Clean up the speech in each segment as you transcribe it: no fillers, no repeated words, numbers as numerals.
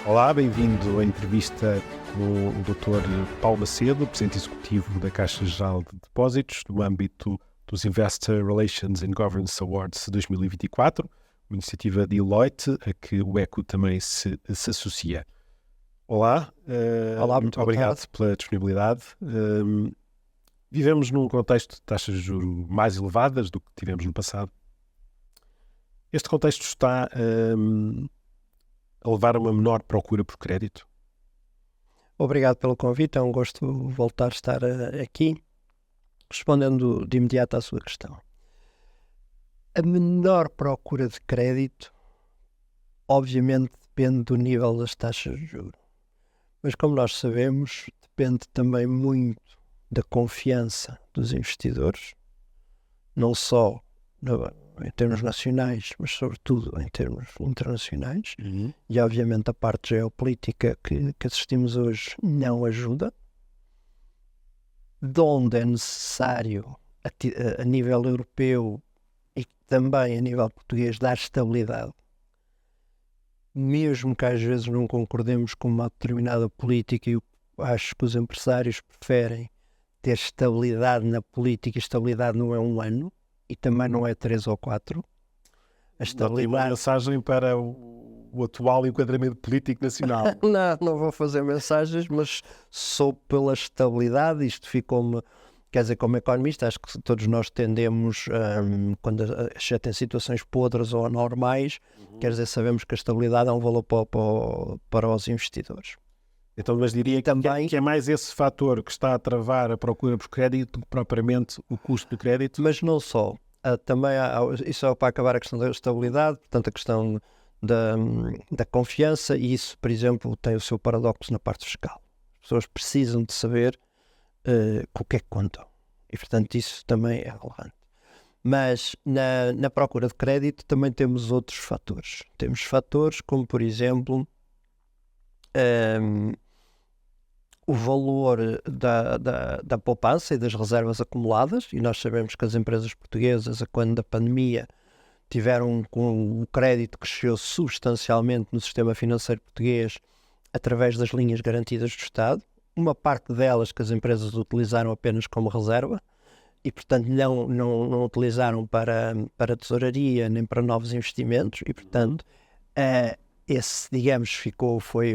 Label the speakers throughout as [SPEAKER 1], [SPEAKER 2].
[SPEAKER 1] Olá, bem-vindo à entrevista com o Dr. Paulo Macedo, Presidente Executivo da Caixa Geral de Depósitos, no âmbito dos Investor Relations and Governance Awards 2024, uma iniciativa de Deloitte, a que o ECO também se associa. Olá,
[SPEAKER 2] Olá,
[SPEAKER 1] muito obrigado pela disponibilidade. Vivemos num contexto de taxas de juros mais elevadas do que tivemos no passado. Este contexto está a levar a uma menor procura por crédito?
[SPEAKER 2] Obrigado pelo convite, é um gosto voltar a estar aqui, respondendo de imediato à sua questão. A menor procura de crédito, obviamente, depende do nível das taxas de juros. Mas, como nós sabemos, depende também muito da confiança dos investidores, não só em termos nacionais, mas sobretudo em termos internacionais. E obviamente a parte geopolítica que assistimos hoje não ajuda. De onde é necessário a nível europeu e também a nível português dar estabilidade, mesmo que às vezes não concordemos com uma determinada política, e eu acho que os empresários preferem ter estabilidade na política. Estabilidade não é um ano e também não é 3 ou 4. A estabilidade...
[SPEAKER 1] Uma mensagem para o atual enquadramento político nacional.
[SPEAKER 2] Não vou fazer mensagens, mas sou pela estabilidade. Isto ficou-me, quer dizer, como economista, acho que todos nós tendemos, quando já tem situações podres ou anormais, quer dizer, sabemos que a estabilidade é um valor para os investidores.
[SPEAKER 1] Então, mas diria também que é mais esse fator que está a travar a procura por crédito do que propriamente o custo do crédito?
[SPEAKER 2] Mas não só. Também isso é para acabar a questão da estabilidade, portanto a questão da confiança, e isso, por exemplo, tem o seu paradoxo na parte fiscal. As pessoas precisam de saber com o que é que contam, e portanto isso também é relevante. Mas na procura de crédito também temos outros fatores. Temos fatores como, por exemplo, o valor da poupança e das reservas acumuladas, e nós sabemos que as empresas portuguesas, quando da pandemia, tiveram com o crédito que cresceu substancialmente no sistema financeiro português através das linhas garantidas do Estado, uma parte delas que as empresas utilizaram apenas como reserva e, portanto, não utilizaram para tesouraria nem para novos investimentos, e, portanto, esse, digamos, foi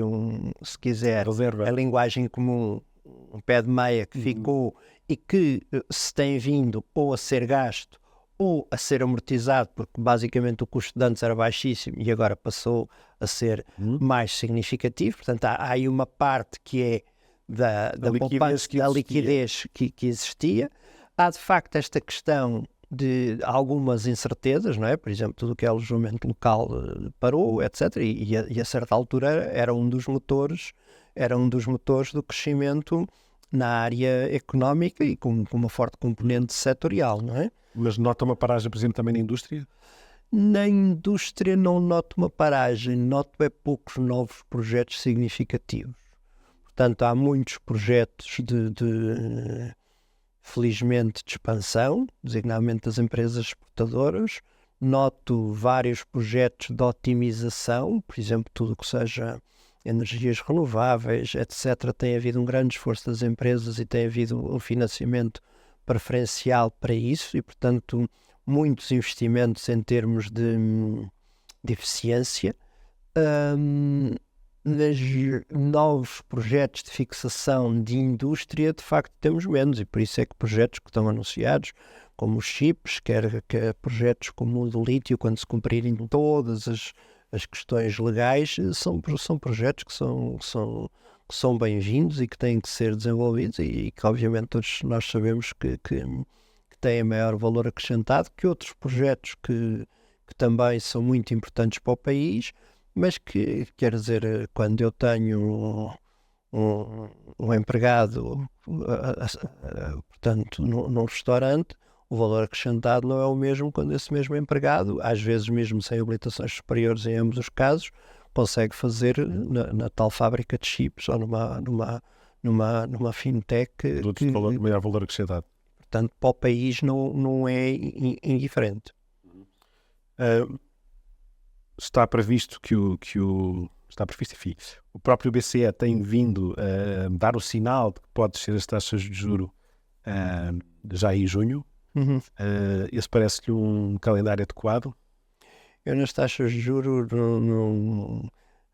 [SPEAKER 2] se quiser,
[SPEAKER 1] reserva.
[SPEAKER 2] A linguagem comum, um pé de meia que ficou e que se tem vindo ou a ser gasto ou a ser amortizado, porque basicamente o custo de antes era baixíssimo e agora passou a ser mais significativo. Portanto, há aí uma parte que é da liquidez que existia. Há de facto esta questão de algumas incertezas, não é? Por exemplo, tudo o que é alojamento local parou, etc. E a certa altura era um dos motores do crescimento na área económica e com uma forte componente setorial, não é?
[SPEAKER 1] Mas nota uma paragem, por exemplo, também na indústria?
[SPEAKER 2] Na indústria não noto uma paragem, noto poucos novos projetos significativos. Portanto, há muitos projetos felizmente de expansão, designadamente das empresas exportadoras. Noto vários projetos de otimização, por exemplo, tudo o que seja energias renováveis, etc. Tem havido um grande esforço das empresas e tem havido um financiamento preferencial para isso e, portanto, muitos investimentos em termos de eficiência. Mas novos projetos de fixação de indústria, de facto, temos menos, e por isso é que projetos que estão anunciados, como os chips, quer projetos como o do lítio, quando se cumprirem todas as questões legais, são projetos que são bem-vindos e que têm que ser desenvolvidos e que, obviamente, todos nós sabemos que têm maior valor acrescentado que outros projetos que também são muito importantes para o país, mas que, quer dizer, quando eu tenho um empregado, portanto, num restaurante, o valor acrescentado não é o mesmo quando esse mesmo empregado, às vezes mesmo sem habilitações superiores em ambos os casos, consegue fazer na tal fábrica de chips ou numa fintech
[SPEAKER 1] maior valor acrescentado.
[SPEAKER 2] Portanto, para o país não é indiferente.
[SPEAKER 1] Está previsto que o está previsto. Enfim, o próprio BCE tem vindo a dar o sinal de que pode descer as taxas de juro já em junho. Esse parece-lhe um calendário adequado?
[SPEAKER 2] Eu nas taxas de juros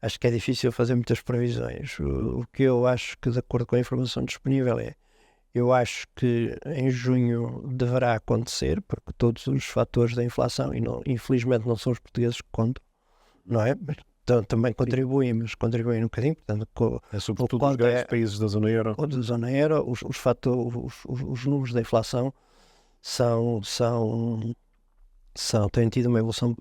[SPEAKER 2] acho que é difícil fazer muitas previsões. O que eu acho que, de acordo com a informação disponível, eu acho que em junho deverá acontecer, porque todos os fatores da inflação, e infelizmente não são os portugueses que contam, não é? Mas também contribuem, mas contribuem um bocadinho. Portanto,
[SPEAKER 1] sobretudo os grandes países da zona euro.
[SPEAKER 2] Ou da zona euro, os números da inflação têm tido uma evolução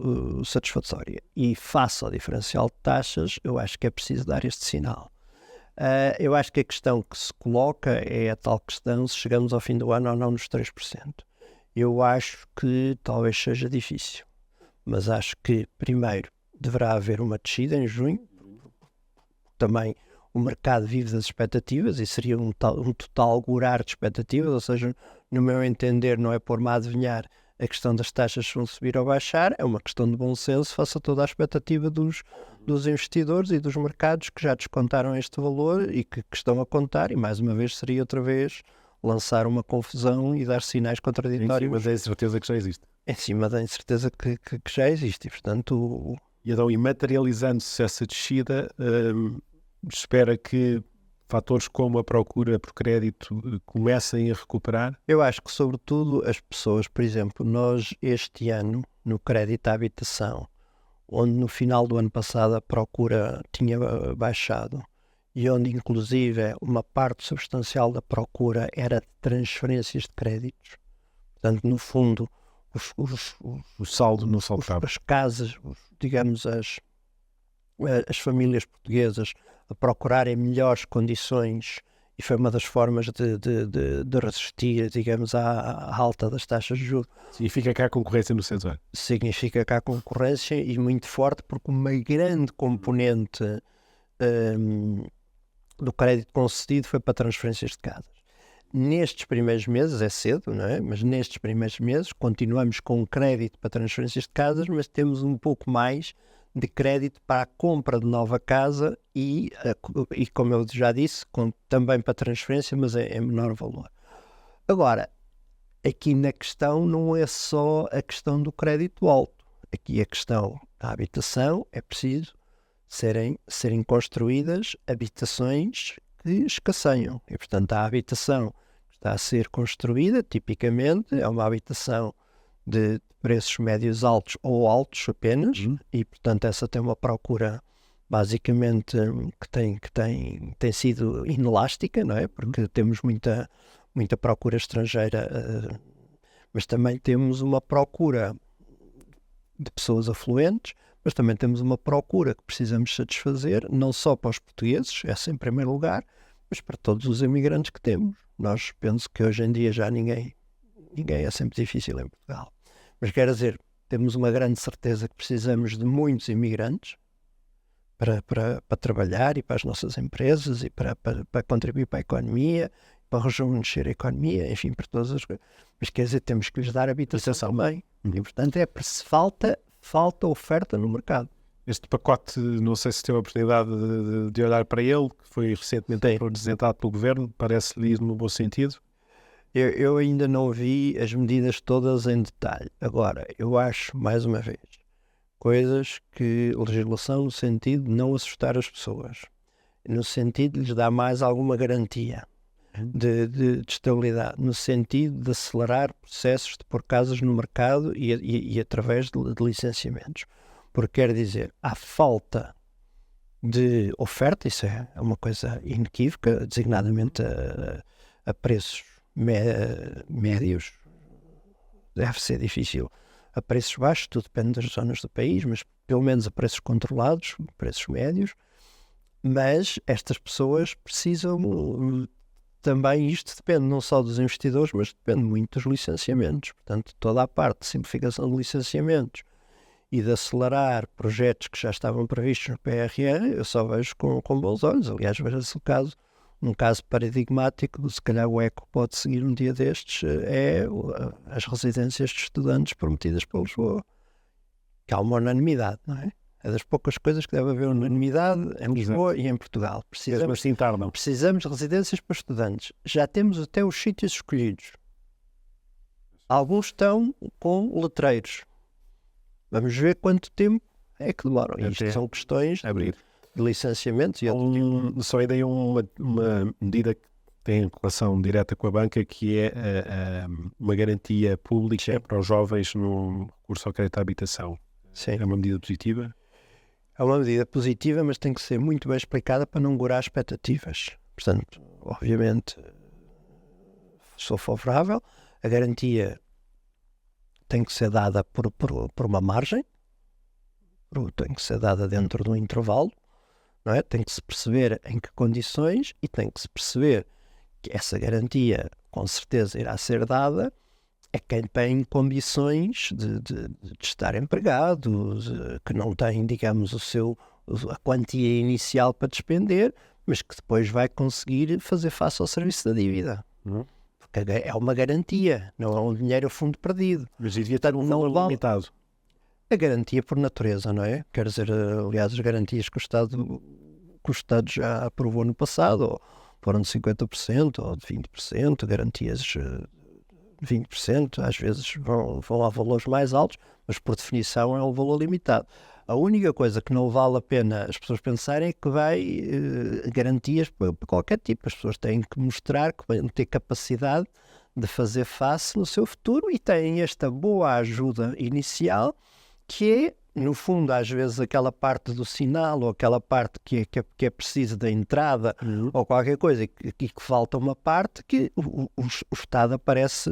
[SPEAKER 2] satisfatória. E face ao diferencial de taxas, eu acho que é preciso dar este sinal. Eu acho que a questão que se coloca é a tal questão se chegamos ao fim do ano ou não nos 3%. Eu acho que talvez seja difícil, mas acho que primeiro deverá haver uma descida em junho. Também o mercado vive das expectativas e seria um total augurar de expectativas, ou seja, no meu entender não é por-me a adivinhar a questão das taxas se vão subir ou baixar, é uma questão de bom senso face a toda a expectativa dos investidores e dos mercados que já descontaram este valor e que estão a contar, e mais uma vez seria outra vez lançar uma confusão e dar sinais contraditórios.
[SPEAKER 1] Em cima da incerteza que já existe.
[SPEAKER 2] Em cima da incerteza que já existe, e portanto...
[SPEAKER 1] E então, materializando-se essa descida, espera que fatores como a procura por crédito comecem a recuperar?
[SPEAKER 2] Eu acho que, sobretudo, as pessoas, por exemplo, nós este ano, no crédito à habitação, onde no final do ano passado a procura tinha baixado e onde, inclusive, uma parte substancial da procura era de transferências de créditos. Portanto, no fundo,
[SPEAKER 1] o saldo não saltava.
[SPEAKER 2] As casas, digamos, as famílias portuguesas a procurarem melhores condições, e foi uma das formas de resistir, digamos, à alta das taxas de juros.
[SPEAKER 1] Significa que há concorrência no setor?
[SPEAKER 2] Significa que há concorrência, e muito forte, porque uma grande componente do crédito concedido foi para transferências de casas. Nestes primeiros meses, é cedo, não é? Mas nestes primeiros meses continuamos com crédito para transferências de casas, mas temos um pouco mais de crédito para a compra de nova casa e como eu já disse, também para transferência, mas em menor valor. Agora, aqui na questão não é só a questão do crédito alto. Aqui a questão da habitação, é preciso serem construídas habitações que escasseiam. E, portanto, a habitação que está a ser construída, tipicamente, é uma habitação de preços médios altos ou altos apenas, e portanto essa tem uma procura basicamente que tem sido inelástica, não é? Porque temos muita procura estrangeira, mas também temos uma procura de pessoas afluentes, mas também temos uma procura que precisamos satisfazer, não só para os portugueses, essa em primeiro lugar, mas para todos os imigrantes que temos. Nós penso que hoje em dia já ninguém é sempre difícil em Portugal. Mas quer dizer, temos uma grande certeza que precisamos de muitos imigrantes para trabalhar e para as nossas empresas e para contribuir para a economia, para rejuvenescer a economia, enfim, para todas as coisas. Mas quer dizer, temos que lhes dar habitação também. E portanto falta oferta no mercado.
[SPEAKER 1] Este pacote, não sei se teve a oportunidade de olhar para ele, que foi recentemente apresentado pelo Governo, parece-lhe ir no bom sentido?
[SPEAKER 2] Eu ainda não vi as medidas todas em detalhe. Agora, eu acho, mais uma vez, legislação no sentido de não assustar as pessoas, no sentido de lhes dar mais alguma garantia de estabilidade, no sentido de acelerar processos de pôr casas no mercado e através de licenciamentos. Porque quer dizer, há falta de oferta, isso é uma coisa inequívoca, designadamente a preços médios. Deve ser difícil a preços baixos, tudo depende das zonas do país, mas pelo menos a preços controlados, preços médios. Mas estas pessoas precisam também, isto depende não só dos investidores, mas depende muito dos licenciamentos. Portanto, toda a parte de simplificação de licenciamentos e de acelerar projetos que já estavam previstos no PRR, eu só vejo com bons olhos. Aliás, veja-se um caso paradigmático, se calhar o ECO pode seguir um dia destes, é as residências de estudantes prometidas para Lisboa, que há uma unanimidade, não é? É das poucas coisas que deve haver unanimidade em Lisboa e em Portugal.
[SPEAKER 1] Mesmo assim tardam.
[SPEAKER 2] Precisamos de residências para estudantes. Já temos até os sítios escolhidos. Alguns estão com letreiros. Vamos ver quanto tempo é que demoram. Isto são questões de licenciamentos e
[SPEAKER 1] Só ainda é uma medida que tem relação direta com a banca, que é uma garantia pública para os jovens no recurso ao crédito à habitação.
[SPEAKER 2] Sim.
[SPEAKER 1] É uma medida positiva?
[SPEAKER 2] É uma medida positiva, mas tem que ser muito bem explicada para não gorar expectativas. Portanto, obviamente, sou favorável. A garantia tem que ser dada por uma margem, tem que ser dada dentro de um intervalo, não é? Tem que se perceber em que condições e tem que se perceber que essa garantia com certeza irá ser dada a quem tem condições de estar empregado, que não tem, digamos, a quantia inicial para despender, mas que depois vai conseguir fazer face ao serviço da dívida. Porque é uma garantia, não é um dinheiro a fundo perdido.
[SPEAKER 1] Mas devia estar um valor limitado.
[SPEAKER 2] A garantia por natureza, não é? Quer dizer, aliás, as garantias que o Estado já aprovou no passado, foram de 50% ou de 20%, garantias de 20%, às vezes vão a valores mais altos, mas por definição é um valor limitado. A única coisa que não vale a pena as pessoas pensarem é que vai garantias para qualquer tipo. As pessoas têm que mostrar que vão ter capacidade de fazer face no seu futuro e têm esta boa ajuda inicial, que é, no fundo, às vezes aquela parte do sinal ou aquela parte que é preciso da entrada ou qualquer coisa e que falta uma parte que o Estado aparece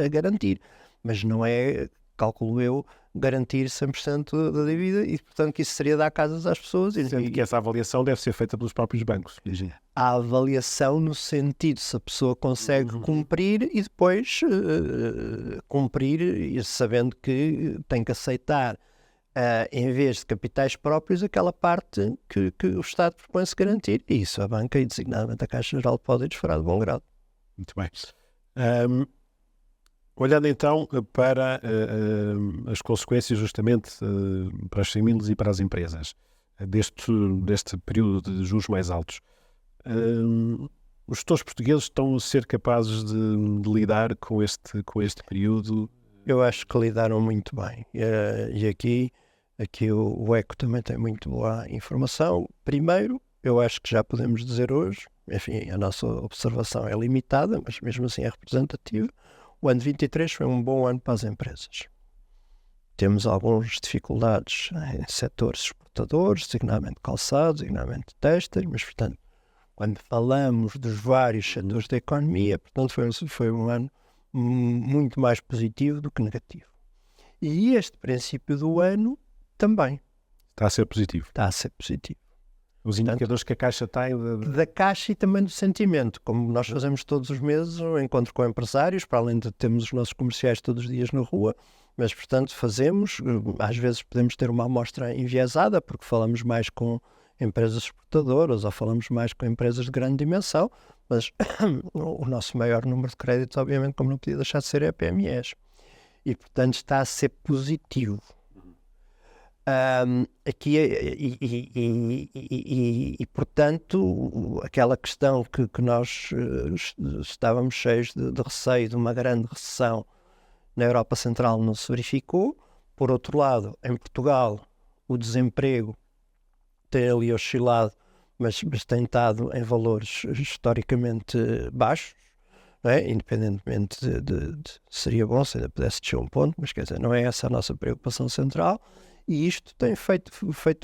[SPEAKER 2] a garantir. Mas não é, calculo eu, garantir 100% da dívida e, portanto, que isso seria dar casas às pessoas.
[SPEAKER 1] Sendo que essa avaliação deve ser feita pelos próprios bancos.
[SPEAKER 2] A avaliação no sentido se a pessoa consegue cumprir e depois cumprir sabendo que tem que aceitar em vez de capitais próprios aquela parte que o Estado propõe-se garantir, e isso a banca e designadamente a Caixa Geral de Depósitos fará de bom grado.
[SPEAKER 1] Muito bem. Olhando então para as consequências justamente para as famílias e para as empresas deste período de juros mais altos, os gestores portugueses estão a ser capazes de lidar com este período?
[SPEAKER 2] Eu acho que lidaram muito bem. E aqui o ECO também tem muito boa informação. Primeiro, eu acho que já podemos dizer hoje, enfim, a nossa observação é limitada, mas mesmo assim é representativa. O ano 23 foi um bom ano para as empresas. Temos algumas dificuldades em setores exportadores, designadamente calçados, designadamente têxteis, mas, portanto, quando falamos dos vários setores da economia, portanto, foi um ano muito mais positivo do que negativo. E este princípio do ano também
[SPEAKER 1] está a ser positivo.
[SPEAKER 2] Está a ser positivo.
[SPEAKER 1] Os indicadores que a Caixa tem...
[SPEAKER 2] Da Caixa e também do sentimento. Como nós fazemos todos os meses um encontro com empresários, para além de termos os nossos comerciais todos os dias na rua, mas, portanto, fazemos, às vezes podemos ter uma amostra enviesada, porque falamos mais com empresas exportadoras ou falamos mais com empresas de grande dimensão, mas o nosso maior número de créditos, obviamente, como não podia deixar de ser, é a PMEs. E, portanto, está a ser positivo. Aqui portanto, aquela questão que nós estávamos cheios de receio de uma grande recessão na Europa Central não se verificou. Por outro lado, em Portugal, o desemprego tem ali oscilado, mas tem estado em valores historicamente baixos, não é? Independentemente seria bom se ainda pudesse descer um ponto, mas quer dizer, não é essa a nossa preocupação central. E isto tem feito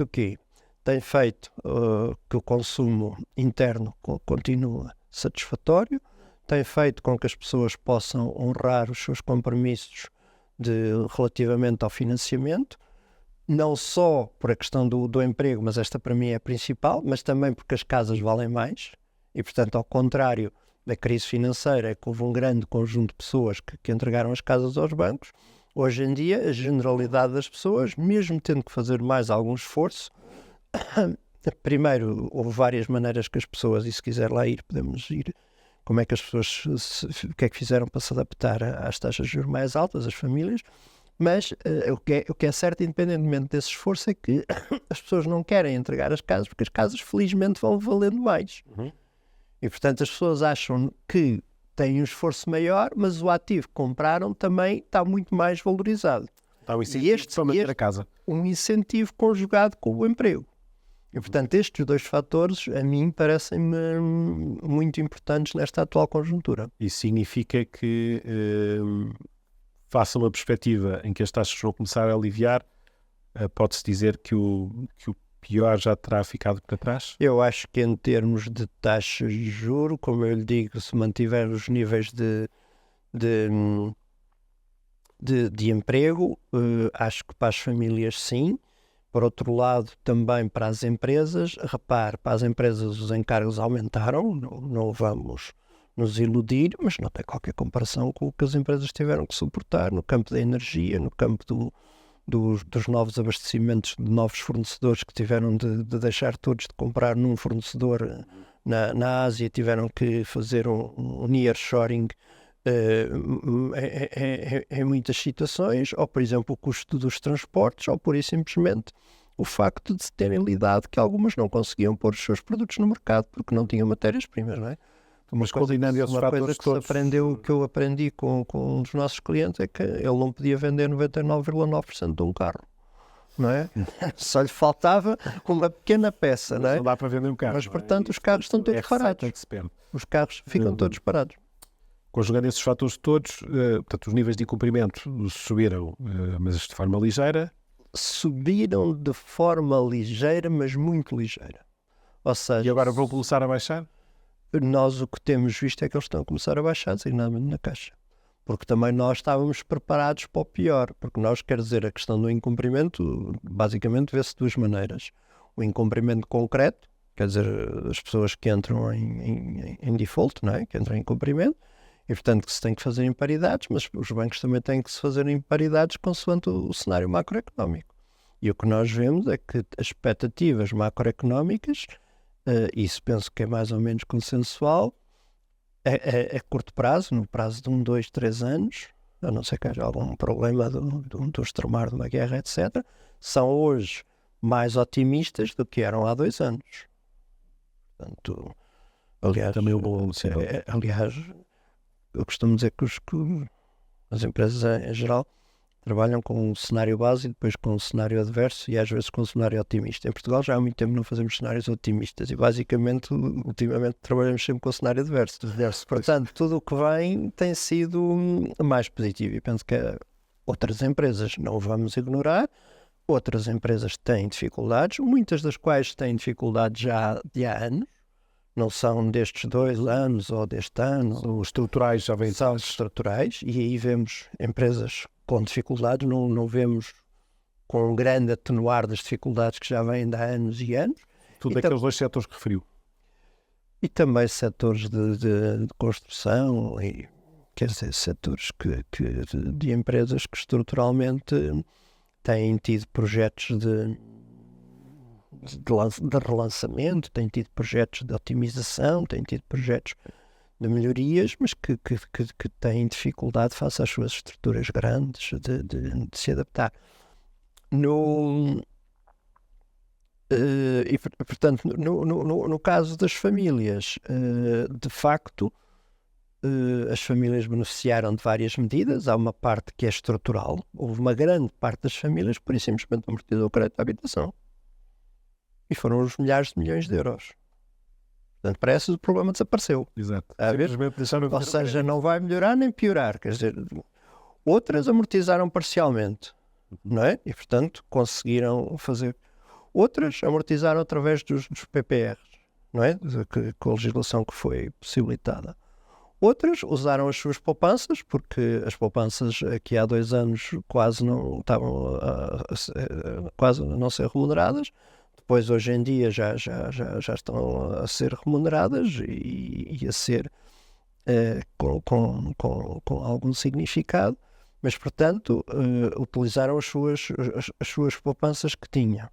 [SPEAKER 2] o quê? Tem feito que o consumo interno continue satisfatório, tem feito com que as pessoas possam honrar os seus compromissos relativamente ao financiamento, não só por a questão do emprego, mas esta para mim é a principal, mas também porque as casas valem mais e, portanto, ao contrário da crise financeira, é que houve um grande conjunto de pessoas que entregaram as casas aos bancos. Hoje em dia, a generalidade das pessoas, mesmo tendo que fazer mais algum esforço, primeiro, houve várias maneiras que as pessoas, e se quiser lá ir, podemos ir, como é que as pessoas, o que é que fizeram para se adaptar às taxas de juros mais altas, as famílias, Mas o que é certo, independentemente desse esforço, é que as pessoas não querem entregar as casas porque as casas felizmente vão valendo mais. E portanto as pessoas acham que têm um esforço maior, mas o ativo que compraram também está muito mais valorizado.
[SPEAKER 1] Está um incentivo para manter a casa.
[SPEAKER 2] Um incentivo conjugado com o emprego. E portanto estes dois fatores a mim parecem-me muito importantes nesta atual conjuntura.
[SPEAKER 1] Isso significa que faça uma perspectiva em que as taxas vão começar a aliviar, pode-se dizer que o pior já terá ficado para trás?
[SPEAKER 2] Eu acho que em termos de taxas de juros, como eu lhe digo, se mantiver os níveis de emprego, acho que para as famílias sim. Por outro lado, também para as empresas, repare, para as empresas os encargos aumentaram, não vamos nos iludir, mas não tem qualquer comparação com o que as empresas tiveram que suportar no campo da energia, no campo dos novos abastecimentos de novos fornecedores que tiveram de deixar todos de comprar num fornecedor na Ásia, tiveram que fazer um nearshoring em muitas situações, ou por exemplo o custo dos transportes, ou por simplesmente o facto de se terem lidado que algumas não conseguiam pôr os seus produtos no mercado porque não tinham matérias-primas, não é?
[SPEAKER 1] Mas combinando esses fatores todos...
[SPEAKER 2] que eu aprendi com um dos nossos clientes é que ele não podia vender 99,9% de um carro, não é? Só lhe faltava uma pequena peça, não é?
[SPEAKER 1] Não dá para vender um carro.
[SPEAKER 2] Mas portanto os carros estão todos parados. Os carros ficam todos parados.
[SPEAKER 1] Conjugando esses fatores todos, portanto, os níveis de incumprimento subiram, mas de forma ligeira.
[SPEAKER 2] Subiram de forma ligeira, mas muito ligeira. Ou seja,
[SPEAKER 1] e agora vão começar a baixar?
[SPEAKER 2] Nós o que temos visto é que eles estão a começar a baixar, designadamente na Caixa. Porque também nós estávamos preparados para o pior. Porque nós, quer dizer, a questão do incumprimento, basicamente vê-se de duas maneiras. O incumprimento concreto, quer dizer, as pessoas que entram em default, não é? Que entram em incumprimento, e portanto que se tem que fazer imparidades, mas os bancos também têm que se fazer imparidades consoante o cenário macroeconómico. E o que nós vemos é que as expectativas macroeconómicas, isso penso que é mais ou menos consensual, a curto prazo, no prazo de 1, 2, 3 anos, a não ser que haja algum problema do extremar de uma guerra, etc., são hoje mais otimistas do que eram há 2 anos. Portanto, aliás,
[SPEAKER 1] também bom
[SPEAKER 2] aliás, eu costumo dizer que as empresas em geral trabalham com um cenário base e depois com um cenário adverso e às vezes com um cenário otimista. Em Portugal já há muito tempo não fazemos cenários otimistas e basicamente, ultimamente, trabalhamos sempre com o cenário adverso. Portanto, tudo o que vem tem sido mais positivo e penso que outras empresas não vamos ignorar, outras empresas têm dificuldades, muitas das quais têm dificuldades já de há anos. Não são destes 2 anos ou deste ano.
[SPEAKER 1] São estruturais, já vêm.
[SPEAKER 2] São estruturais e aí vemos empresas com dificuldades, não vemos com um grande atenuar das dificuldades que já vêm de há anos e anos.
[SPEAKER 1] Tudo aqueles 2 setores que referiu.
[SPEAKER 2] E também setores de construção, e, quer dizer, setores de empresas que estruturalmente têm tido projetos de relançamento, têm tido projetos de otimização, têm tido projetos de melhorias, mas que têm dificuldade face às suas estruturas grandes de se adaptar. E portanto, no caso das famílias, de facto, as famílias beneficiaram de várias medidas. Há uma parte que é estrutural. Houve uma grande parte das famílias que, por isso, simplesmente amortizou o crédito à habitação. E foram os milhares de milhões de euros. Portanto, parece que o problema desapareceu.
[SPEAKER 1] Exato.
[SPEAKER 2] Ou seja, não vai melhorar nem piorar. Quer dizer, outras amortizaram parcialmente, não é? E, portanto, conseguiram fazer. Outras amortizaram através dos PPRs, não é? Com a legislação que foi possibilitada. Outras usaram as suas poupanças, porque as poupanças aqui há 2 anos quase não estavam quase a não ser remuneradas. Depois, hoje em dia, já estão a ser remuneradas e a ser com algum significado, mas, portanto, utilizaram as suas poupanças que tinham.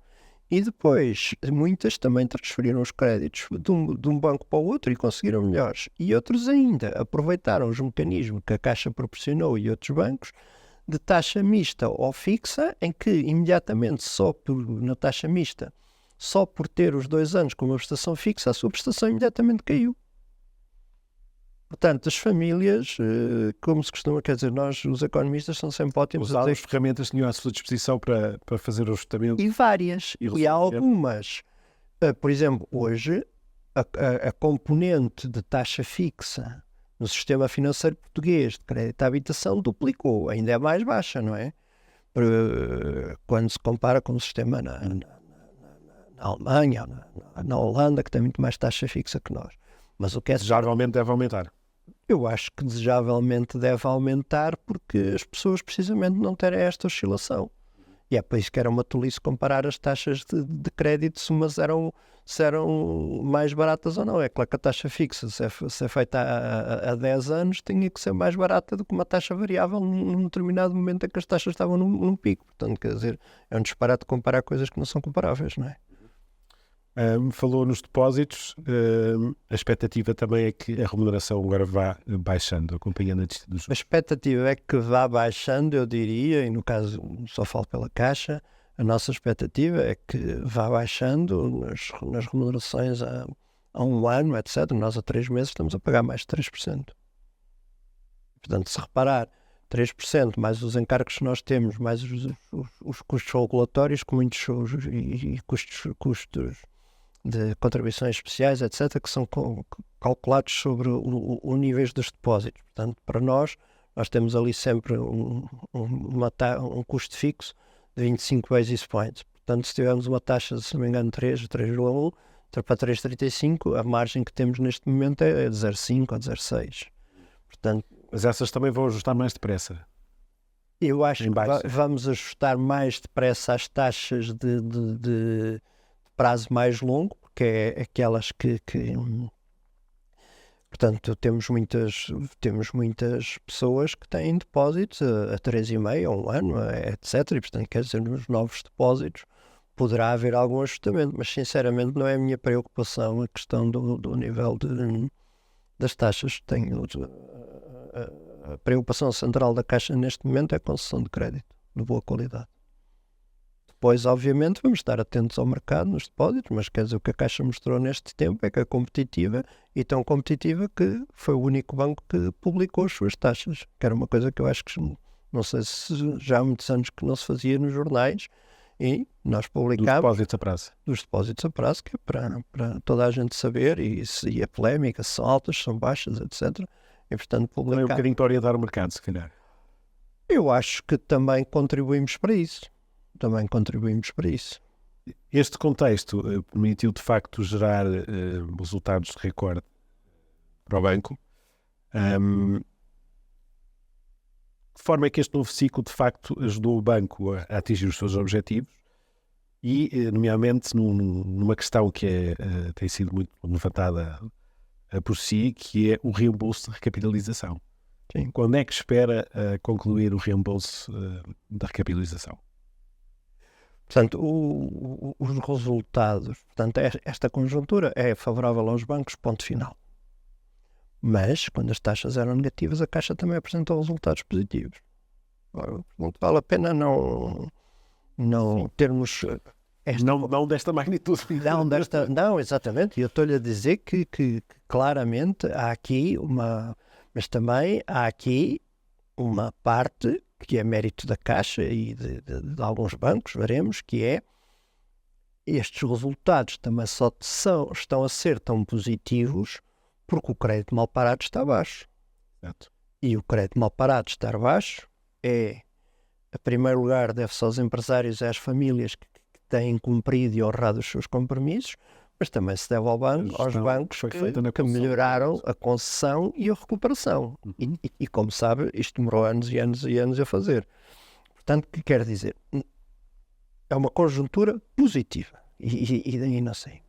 [SPEAKER 2] E depois, muitas também transferiram os créditos de um banco para o outro e conseguiram melhores. E outros ainda aproveitaram os mecanismos que a Caixa proporcionou e outros bancos de taxa mista ou fixa, em que imediatamente na taxa mista, só por ter os 2 anos com uma prestação fixa, a sua prestação imediatamente caiu. Portanto, as famílias, como se costuma, quer dizer, nós, os economistas, são sempre ótimos
[SPEAKER 1] Usar
[SPEAKER 2] a dizer
[SPEAKER 1] as ferramentas que tinham à sua disposição para fazer o ajustamento.
[SPEAKER 2] e várias. E há algumas. Por exemplo, hoje, a componente de taxa fixa no sistema financeiro português de crédito à habitação duplicou. Ainda é mais baixa, não é? Quando se compara com o sistema na Alemanha, na Holanda, que tem muito mais taxa fixa que nós. Mas o que é
[SPEAKER 1] Desejavelmente deve aumentar.
[SPEAKER 2] Eu acho que desejavelmente deve aumentar porque as pessoas precisamente não terem esta oscilação. E é por isso que era uma tolice comparar as taxas de crédito se umas eram mais baratas ou não. É claro que a taxa fixa, se é feita há 10 anos, tinha que ser mais barata do que uma taxa variável num determinado momento em que as taxas estavam num pico. Portanto, quer dizer, é um disparate comparar coisas que não são comparáveis, não é?
[SPEAKER 1] Falou nos depósitos, a expectativa também é que a remuneração agora vá baixando, acompanhando a descida dos
[SPEAKER 2] A
[SPEAKER 1] juros.
[SPEAKER 2] expectativa é que vá baixando, eu diria, e no caso só falo pela Caixa, a nossa expectativa é que vá baixando nas remunerações a 1 ano, etc. Nós a 3 meses estamos a pagar mais de 3%. Portanto, se reparar, 3% mais os encargos que nós temos, mais os custos regulatórios, com muitos e custos de contribuições especiais, etc., que são calculados sobre o níveis dos depósitos. Portanto, para nós temos ali sempre um custo fixo de 25 basis points. Portanto, se tivermos uma taxa, se não me engano, 3,1, para 3,35, a margem que temos neste momento é de 0,5 ou de 0,6. Portanto,
[SPEAKER 1] Mas essas também vão ajustar mais depressa.
[SPEAKER 2] eu acho que vamos ajustar mais depressa as taxas de prazo mais longo, porque é aquelas que portanto, temos muitas pessoas que têm depósitos a 3,5, a 1 ano, etc. E, portanto, quer dizer, nos novos depósitos poderá haver algum ajustamento, mas sinceramente não é a minha preocupação a questão do nível das taxas. A preocupação central da Caixa neste momento é a concessão de crédito de boa qualidade. Depois, obviamente, vamos estar atentos ao mercado nos depósitos, mas quer dizer, o que a Caixa mostrou neste tempo é que é competitiva, e tão competitiva que foi o único banco que publicou as suas taxas, que era uma coisa que eu acho que, não sei se já há muitos anos que não se fazia nos jornais, e nós publicámos
[SPEAKER 1] Dos depósitos a prazo.
[SPEAKER 2] Dos depósitos a prazo, que é para toda a gente saber, e a polémica, se são altas, se são baixas, etc. E, portanto,
[SPEAKER 1] Também um bocadinho para orientar o mercado, se calhar.
[SPEAKER 2] Eu acho que também contribuímos para isso.
[SPEAKER 1] Este contexto permitiu, de facto, gerar resultados de recorde para o banco. De forma é que este novo ciclo, de facto, ajudou o banco a atingir os seus objetivos e, nomeadamente, numa questão que tem sido muito levantada por si, que é o reembolso de recapitalização.
[SPEAKER 2] Sim.
[SPEAKER 1] Quando é que espera concluir o reembolso da recapitalização?
[SPEAKER 2] Portanto, os resultados, portanto, esta conjuntura é favorável aos bancos, ponto final. Mas, quando as taxas eram negativas, a Caixa também apresentou resultados positivos. Não vale a pena não termos...
[SPEAKER 1] Não desta magnitude.
[SPEAKER 2] Não, exatamente. E eu estou-lhe a dizer que claramente há aqui mas também há aqui uma parte que é mérito da Caixa e de alguns bancos, veremos, que é estes resultados também só estão a ser tão positivos porque o crédito mal parado está baixo.
[SPEAKER 1] Certo.
[SPEAKER 2] E o crédito mal parado estar baixo em primeiro lugar, deve-se aos empresários e às famílias que têm cumprido e honrado os seus compromissos, mas também se deve aos bancos que melhoraram a concessão e a recuperação.
[SPEAKER 1] Uhum.
[SPEAKER 2] E como sabe, isto demorou anos e anos e anos a fazer. Portanto, o que quer dizer? É uma conjuntura positiva e daí não saímos.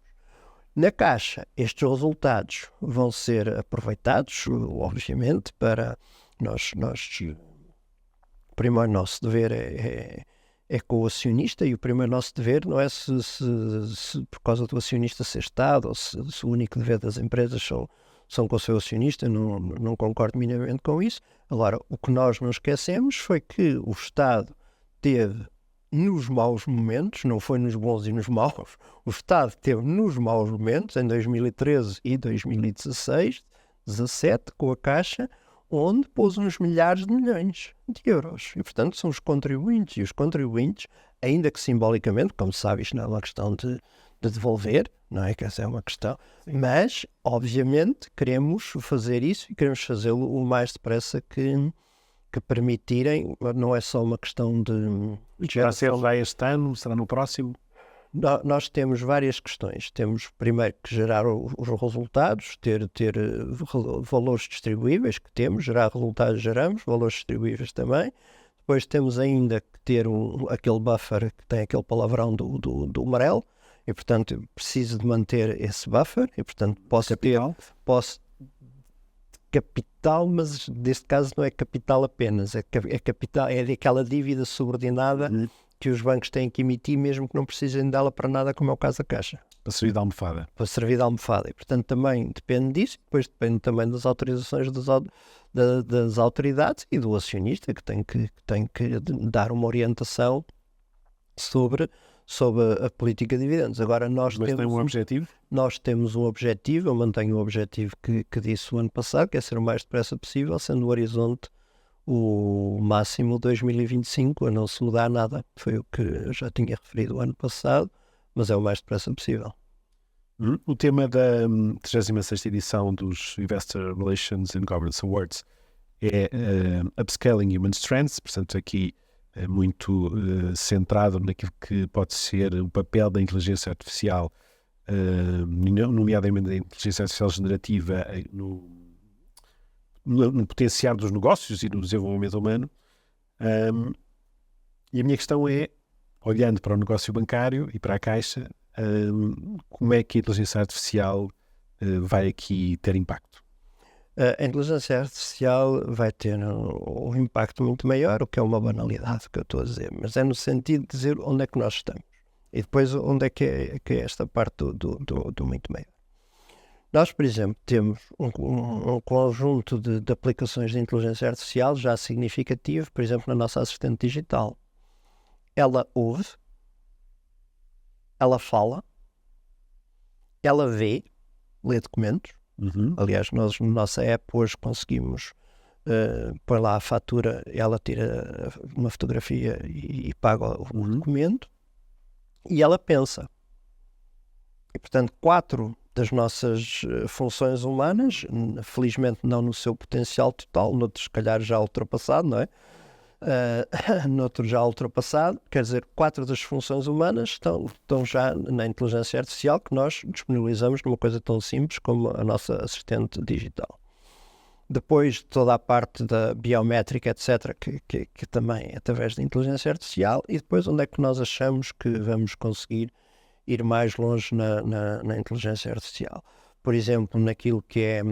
[SPEAKER 2] Na Caixa, estes resultados vão ser aproveitados, obviamente, para nós o primeiro nosso dever é com o acionista, e o primeiro nosso dever não é se por causa do acionista ser Estado, ou se o único dever das empresas são com o seu acionista, não concordo minimamente com isso. Agora, o que nós não esquecemos foi que o Estado teve nos maus momentos, não foi nos bons e nos maus, o Estado teve nos maus momentos, em 2013 e 2016, 17, com a Caixa, onde pôs uns milhares de milhões de euros. E, portanto, são os contribuintes. E os contribuintes, ainda que simbolicamente, como sabes, isto não é uma questão de devolver, não é que essa é uma questão, sim, mas, obviamente, queremos fazer isso e queremos fazê-lo o mais depressa que permitirem. Não é só uma questão de...
[SPEAKER 1] Será ser já este ano? Será no próximo?
[SPEAKER 2] Nós temos várias questões. Temos primeiro que gerar os resultados, ter valores distribuíveis, que temos, gerar resultados, geramos, valores distribuíveis também. Depois temos ainda que ter aquele buffer que tem aquele palavrão do amarelo, e portanto preciso de manter esse buffer, e portanto posso capital, mas neste caso não é capital apenas, é capital, é daquela dívida subordinada que os bancos têm que emitir, mesmo que não precisem dela para nada, como é o caso da Caixa.
[SPEAKER 1] Para servir de almofada.
[SPEAKER 2] Para servir de almofada. E, portanto, também depende disso. Depois depende também das autorizações das autoridades e do acionista, que tem que dar uma orientação sobre a política de dividendos. Agora,
[SPEAKER 1] Mas tem um objetivo?
[SPEAKER 2] Nós temos um objetivo, eu mantenho o objetivo que disse o ano passado, que é ser o mais depressa possível, sendo o horizonte o máximo 2025, a não se mudar nada. Foi o que eu já tinha referido o ano passado, mas é o mais depressa possível.
[SPEAKER 1] O tema da 36ª edição dos Investor Relations and Governance Awards é Upscaling Human Strengths, portanto aqui é muito centrado naquilo que pode ser o papel da inteligência artificial, nomeadamente da inteligência artificial generativa no potenciar dos negócios e no desenvolvimento humano. E a minha questão é, olhando para o negócio bancário e para a Caixa, como é que a inteligência artificial vai aqui ter impacto?
[SPEAKER 2] A inteligência artificial vai ter um impacto muito maior, o que é uma banalidade que eu estou a dizer, mas é no sentido de dizer onde é que nós estamos e depois onde é que é esta parte do muito maior. Nós, por exemplo, temos um conjunto de aplicações de inteligência artificial já significativo, por exemplo, na nossa assistente digital. Ela ouve, ela fala, ela lê documentos. Aliás, nós na nossa app hoje conseguimos pôr lá a fatura, ela tira uma fotografia e paga o documento, e ela pensa. E, portanto, 4 das nossas funções humanas, felizmente não no seu potencial total, noutros se calhar já ultrapassado, não é? Noutro já ultrapassado, quer dizer, 4 das funções humanas estão já na inteligência artificial, que nós disponibilizamos numa coisa tão simples como a nossa assistente digital. Depois toda a parte da biométrica, etc., que também é através da inteligência artificial. E depois onde é que nós achamos que vamos conseguir ir mais longe na inteligência artificial? Por exemplo, naquilo que é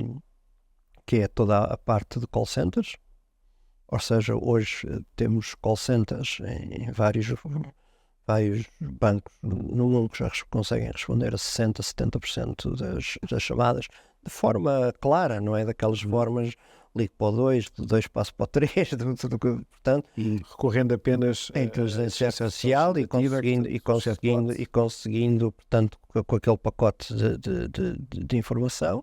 [SPEAKER 2] toda a parte de call centers. Ou seja, hoje temos call centers em vários bancos no mundo que já conseguem responder a 60%, 70% das chamadas de forma clara, não é daquelas formas ligo para o 2, do 2 passo para o 3, portanto...
[SPEAKER 1] E recorrendo apenas
[SPEAKER 2] à inteligência artificial e conseguindo, portanto, com aquele pacote de informação.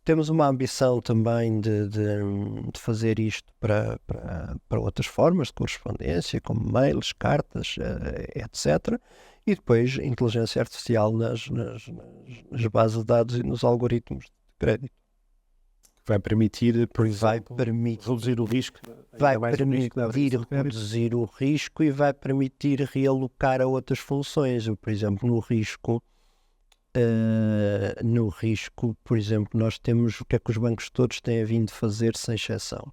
[SPEAKER 2] Temos uma ambição também de fazer isto para outras formas de correspondência, como mails, cartas, etc. E depois inteligência artificial nas bases de dados e nos algoritmos de crédito.
[SPEAKER 1] Vai permitir, reduzir o risco.
[SPEAKER 2] Vai permitir reduzir o risco e vai permitir realocar a outras funções. Por exemplo, no risco, por exemplo, nós temos o que é que os bancos todos têm vindo a fazer, sem exceção.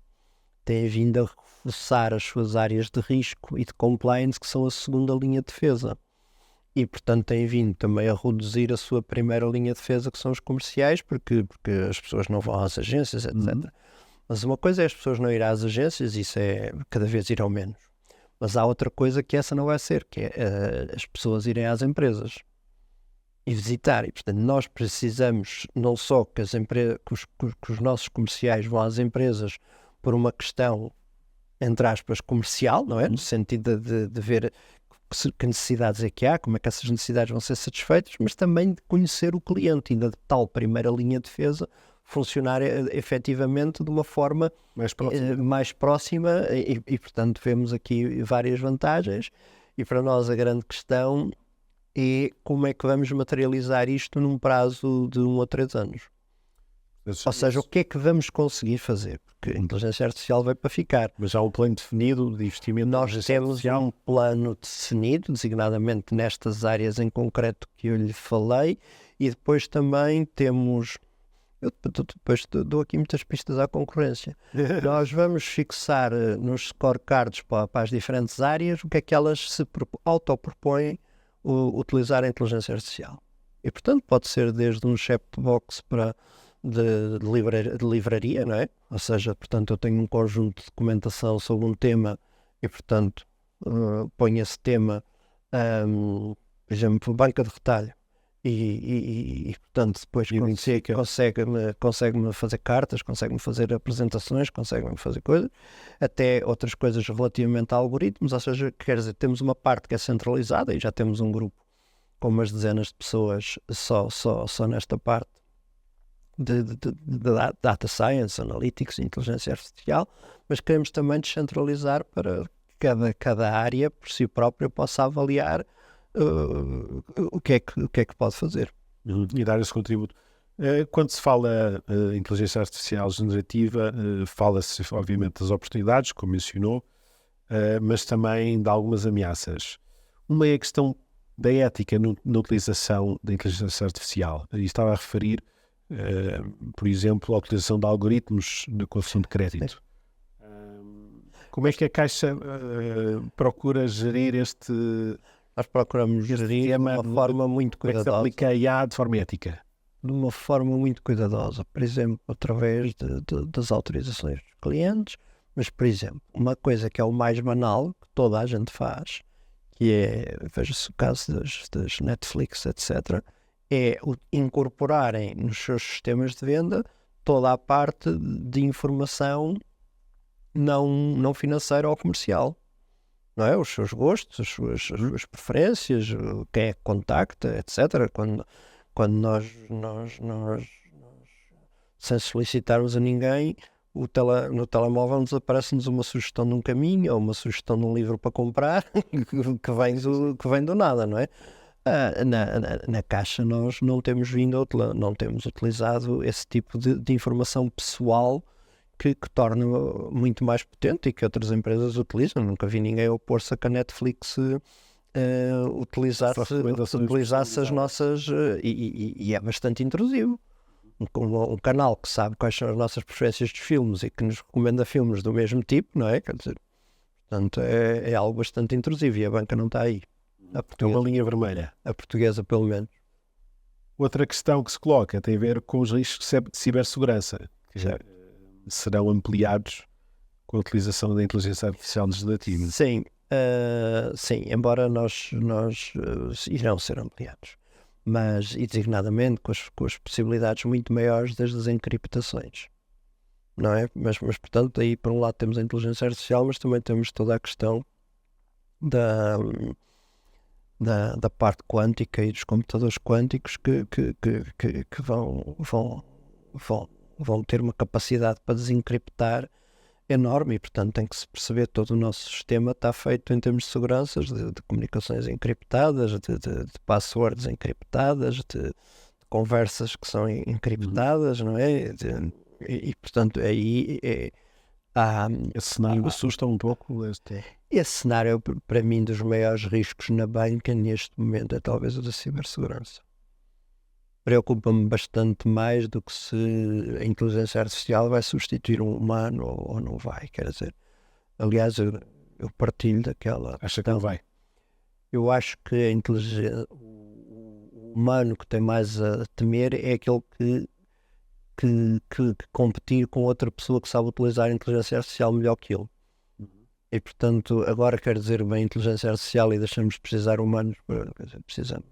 [SPEAKER 2] Têm vindo a reforçar as suas áreas de risco e de compliance, que são a segunda linha de defesa. E, portanto, têm vindo também a reduzir a sua primeira linha de defesa, que são os comerciais, porque as pessoas não vão às agências, etc. Mas uma coisa é as pessoas não irem às agências, isso é cada vez irão menos. Mas há outra coisa que essa não vai ser, que é as pessoas irem às empresas. e visitar. E, portanto, nós precisamos não só que os nossos comerciais vão às empresas por uma questão, entre aspas, comercial, não é? No sentido de ver que necessidades é que há, como é que essas necessidades vão ser satisfeitas, mas também de conhecer o cliente e da tal primeira linha de defesa funcionar efetivamente de uma forma mais próxima e, portanto, vemos aqui várias vantagens. E para nós a grande questão é como é que vamos materializar isto num prazo de 1 a 3 anos. Ou seja, o que é que vamos conseguir fazer? Porque a inteligência artificial vai para ficar.
[SPEAKER 1] Mas há um plano definido de investimento?
[SPEAKER 2] Nós temos um plano definido, designadamente nestas áreas em concreto que eu lhe falei, e depois também temos... Eu depois dou aqui muitas pistas à concorrência. Nós vamos fixar nos scorecards para as diferentes áreas o que é que elas se autopropõem utilizar a inteligência artificial. E, portanto, pode ser desde um chatbox de livraria, não é? Ou seja, portanto, eu tenho um conjunto de documentação sobre um tema e, portanto, ponho esse tema, por exemplo, banca de retalho. E portanto, depois consegue-me fazer cartas, consegue-me fazer apresentações, consegue-me fazer coisas, até outras coisas relativamente a algoritmos, ou seja, quer dizer, temos uma parte que é centralizada e já temos um grupo com umas dezenas de pessoas só nesta parte de data science, analytics e inteligência artificial, mas queremos também descentralizar para que cada área por si própria possa avaliar o que é que pode fazer.
[SPEAKER 1] E dar esse contributo. Quando se fala inteligência artificial generativa, fala-se obviamente das oportunidades, como mencionou, mas também de algumas ameaças. Uma é a questão da ética na utilização da inteligência artificial. E estava a referir, por exemplo, a utilização de algoritmos de concessão de crédito. Como é que a Caixa procura gerir este...
[SPEAKER 2] Nós procuramos gerir de uma forma muito cuidadosa.
[SPEAKER 1] Como é que se aplica a IA de forma ética?
[SPEAKER 2] De uma forma muito cuidadosa. Por exemplo, através das autorizações dos clientes. Mas, por exemplo, uma coisa que é o mais banal, que toda a gente faz, que é, veja-se o caso das Netflix, etc., é incorporarem nos seus sistemas de venda toda a parte de informação não financeira ou comercial. Não é? Os seus gostos, as suas preferências, quem é que contacta, etc. Quando nós sem solicitarmos a ninguém, no telemóvel nos aparece-nos uma sugestão de um caminho ou uma sugestão de um livro para comprar que vem do nada, não é? Na Caixa nós não temos utilizado esse tipo de informação pessoal que torna muito mais potente e que outras empresas utilizam. Nunca vi ninguém opor-se a que a Netflix utilizasse as nossas... e é bastante intrusivo. Um canal que sabe quais são as nossas preferências de filmes e que nos recomenda filmes do mesmo tipo, não é? Quer dizer, portanto, é algo bastante intrusivo e a banca não está aí.
[SPEAKER 1] É uma linha vermelha.
[SPEAKER 2] A portuguesa, pelo menos.
[SPEAKER 1] Outra questão que se coloca tem a ver com os riscos de cibersegurança. Serão ampliados com a utilização da inteligência artificial legislativa.
[SPEAKER 2] Sim, embora nós irão ser ampliados, mas e designadamente com as possibilidades muito maiores das desencriptações, não é? Mas portanto aí por um lado temos a inteligência artificial, mas também temos toda a questão da parte quântica e dos computadores quânticos que vão ter uma capacidade para desencriptar enorme e, portanto, tem que se perceber que todo o nosso sistema está feito em termos de seguranças, de comunicações encriptadas, de passwords encriptadas, de conversas que são encriptadas, não é? E portanto, aí
[SPEAKER 1] esse cenário assusta um pouco.
[SPEAKER 2] Esse cenário, para mim, dos maiores riscos na banca neste momento é talvez o da cibersegurança. Preocupa-me bastante mais do que se a inteligência artificial vai substituir um humano ou não vai, quer dizer. Aliás, eu partilho daquela...
[SPEAKER 1] Acha que não vai?
[SPEAKER 2] Eu acho que o humano que tem mais a temer é aquele que competir com outra pessoa que sabe utilizar a inteligência artificial melhor que ele. E, portanto, agora quer dizer bem inteligência artificial e deixamos de precisar humanos, quer dizer, precisamos.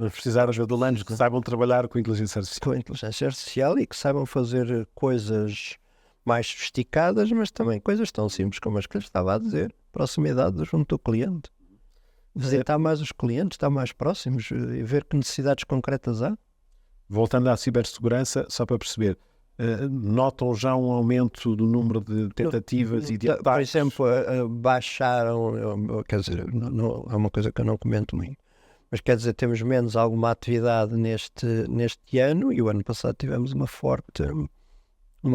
[SPEAKER 1] Vamos precisar de adulantes que saibam trabalhar com a inteligência artificial.
[SPEAKER 2] Com a inteligência artificial e que saibam fazer coisas mais sofisticadas, mas também coisas tão simples como as que lhe estava a dizer. Proximidade junto ao cliente. Visitar mais os clientes, estar mais próximos e ver que necessidades concretas há.
[SPEAKER 1] Voltando à cibersegurança, só para perceber, notam já um aumento do número de tentativas e de
[SPEAKER 2] Por
[SPEAKER 1] ataques?
[SPEAKER 2] exemplo, baixaram, quer dizer, é uma coisa que eu não comento muito, mas quer dizer, temos menos alguma atividade neste ano e o ano passado tivemos uma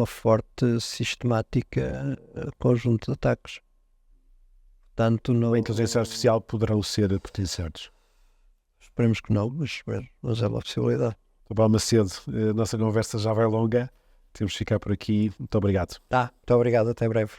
[SPEAKER 2] forte sistemática conjunto de ataques. Portanto, não,
[SPEAKER 1] A inteligência artificial poderão ser potenciados.
[SPEAKER 2] esperemos que não, mas é uma possibilidade.
[SPEAKER 1] Paulo Macedo, a nossa conversa já vai longa, temos que ficar por aqui. Muito obrigado.
[SPEAKER 2] Muito obrigado, até breve.